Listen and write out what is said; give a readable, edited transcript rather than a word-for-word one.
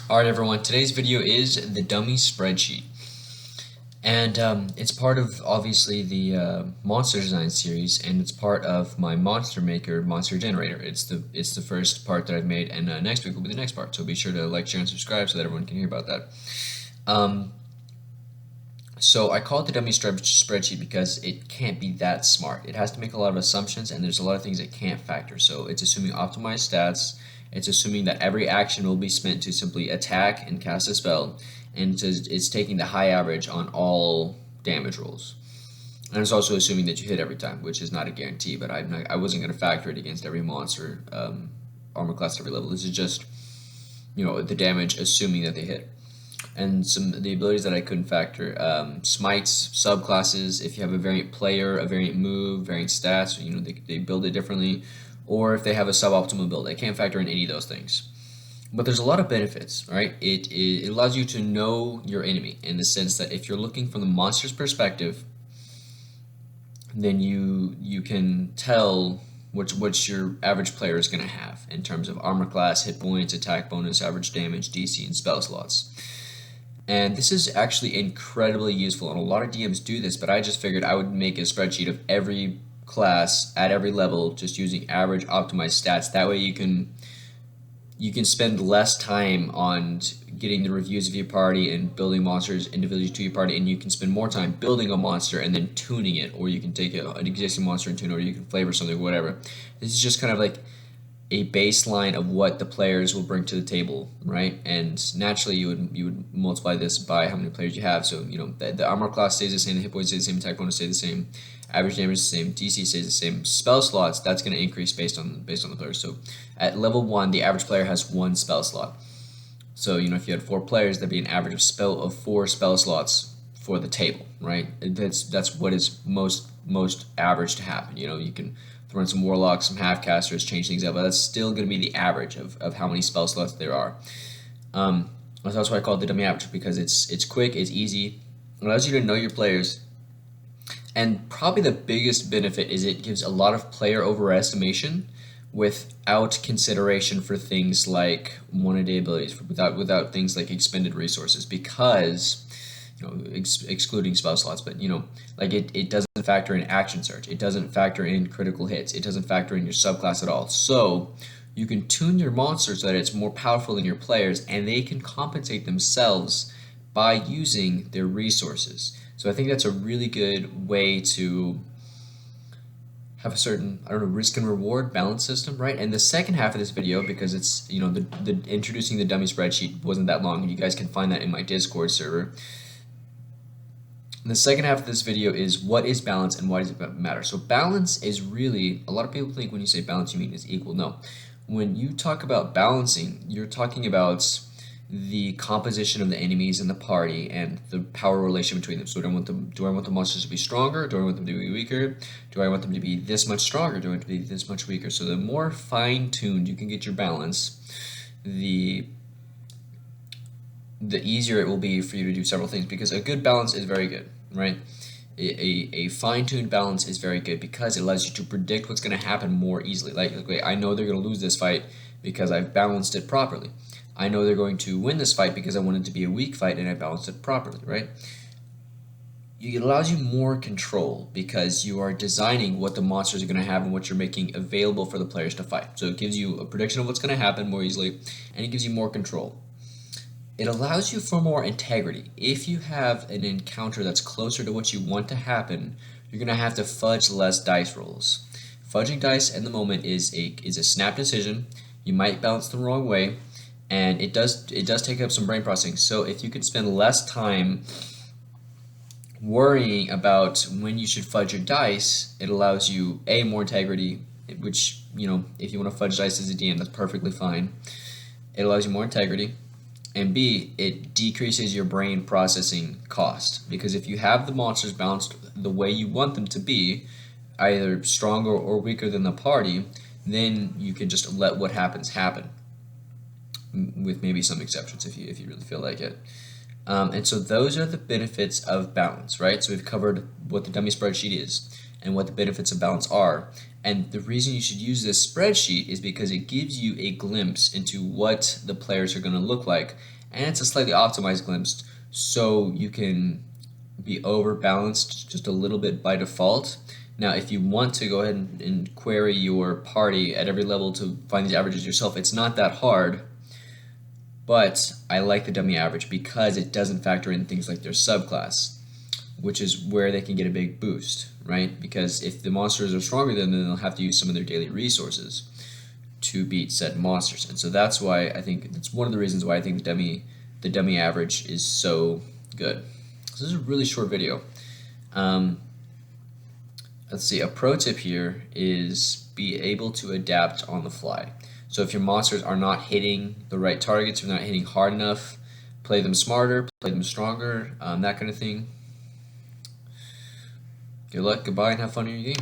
Alright everyone, today's video is the dummy spreadsheet. And it's part of, obviously, the monster design series, and it's part of my monster maker monster generator. It's the first part that I've made, and next week will be the next part. So be sure to like, share, and subscribe so that everyone can hear about that. So I call it the dummy spreadsheet because it can't be that smart. It has to make a lot of assumptions, and there's a lot of things it can't factor. So it's assuming optimized stats. It's assuming that every action will be spent to simply attack and cast a spell, and it's taking the high average on all damage rolls. And it's also assuming that you hit every time, which is not a guarantee. But I wasn't going to factor it against every monster armor class at every level. This is just the damage assuming that they hit. And the abilities that I couldn't factor: smites, subclasses. If you have a variant player, a variant move, variant stats, they build it differently, or if they have a suboptimal build. I can't factor in any of those things. But there's a lot of benefits, right? It allows you to know your enemy in the sense that if you're looking from the monster's perspective, then you can tell what your average player is going to have in terms of armor class, hit points, attack bonus, average damage, DC, and spell slots. And this is actually incredibly useful, and a lot of DMs do this, but I just figured I would make a spreadsheet of every class at every level, just using average optimized stats. That way you can spend less time on getting the reviews of your party and building monsters individually to your party, and you can spend more time building a monster and then tuning it, or you can take an existing monster and tune it, or you can flavor something, whatever. This is just kind of like a baseline of what the players will bring to the table, right? And naturally, you would multiply this by how many players you have. So the armor class stays the same, the hit points stay the same, attack bonus stay the same, average damage is the same, DC stays the same. Spell slots, that's going to increase based on the players. So at level 1, the average player has 1 spell slot. So if you had 4 players, that'd be an average of 4 spell slots for the table, right? That's what is most average to happen. You can throw in some warlocks, some half casters, change things up, but that's still going to be the average of how many spell slots there are. That's why I call it the dummy average, because it's quick, it's easy, it allows you to know your players, and probably the biggest benefit is it gives a lot of player overestimation without consideration for things like one-a-day abilities, without things like expended resources, because excluding spell slots, but like it doesn't factor in action surge, it doesn't factor in critical hits, it doesn't factor in your subclass at all. So you can tune your monster so that it's more powerful than your players, and they can compensate themselves by using their resources. So I think that's a really good way to have a certain, risk and reward balance system, right? And the second half of this video, because it's, the introducing the dummy spreadsheet wasn't that long, and you guys can find that in my Discord server. The second half of this video is what is balance and why does it matter. So balance is really, a lot of people think when you say balance you mean it's equal. No. When you talk about balancing, you're talking about the composition of the enemies in the party and the power relation between them. So do I want the monsters to be stronger? Do I want them to be weaker? Do I want them to be this much stronger? Do I want them to be this much weaker? So the more fine-tuned you can get your balance, the easier it will be for you to do several things, because a good balance is very good, right? A fine-tuned balance is very good because it allows you to predict what's going to happen more easily. Like, okay, I know they're going to lose this fight because I've balanced it properly. I know they're going to win this fight because I want it to be a weak fight and I balanced it properly, right? It allows you more control because you are designing what the monsters are going to have and what you're making available for the players to fight. So it gives you a prediction of what's going to happen more easily, and it gives you more control. It allows you for more integrity. If you have an encounter that's closer to what you want to happen, you're going to have to fudge less dice rolls. Fudging dice in the moment is a snap decision. You might bounce the wrong way, and it does take up some brain processing. So if you could spend less time worrying about when you should fudge your dice, it allows you more integrity, which if you want to fudge dice as a DM, that's perfectly fine. It allows you more integrity. And B, it decreases your brain processing cost, because if you have the monsters balanced the way you want them to be, either stronger or weaker than the party, then you can just let what happens happen, with maybe some exceptions if you really feel like it. And so those are the benefits of balance, right? So we've covered what the dummy spreadsheet is and what the benefits of balance are. And the reason you should use this spreadsheet is because it gives you a glimpse into what the players are going to look like, and it's a slightly optimized glimpse, so you can be overbalanced just a little bit by default. Now, if you want to go ahead and query your party at every level to find these averages yourself, it's not that hard, but I like the dummy average because it doesn't factor in things like their subclass, which is where they can get a big boost, right? Because if the monsters are stronger than them, then they'll have to use some of their daily resources to beat said monsters. And so that's why I think that's one of the reasons why I think the dummy average is so good. So this is a really short video. Let's see, a pro tip here is be able to adapt on the fly. So if your monsters are not hitting the right targets, or not hitting hard enough, play them smarter, play them stronger, that kind of thing. Good luck, goodbye, and have fun in your games.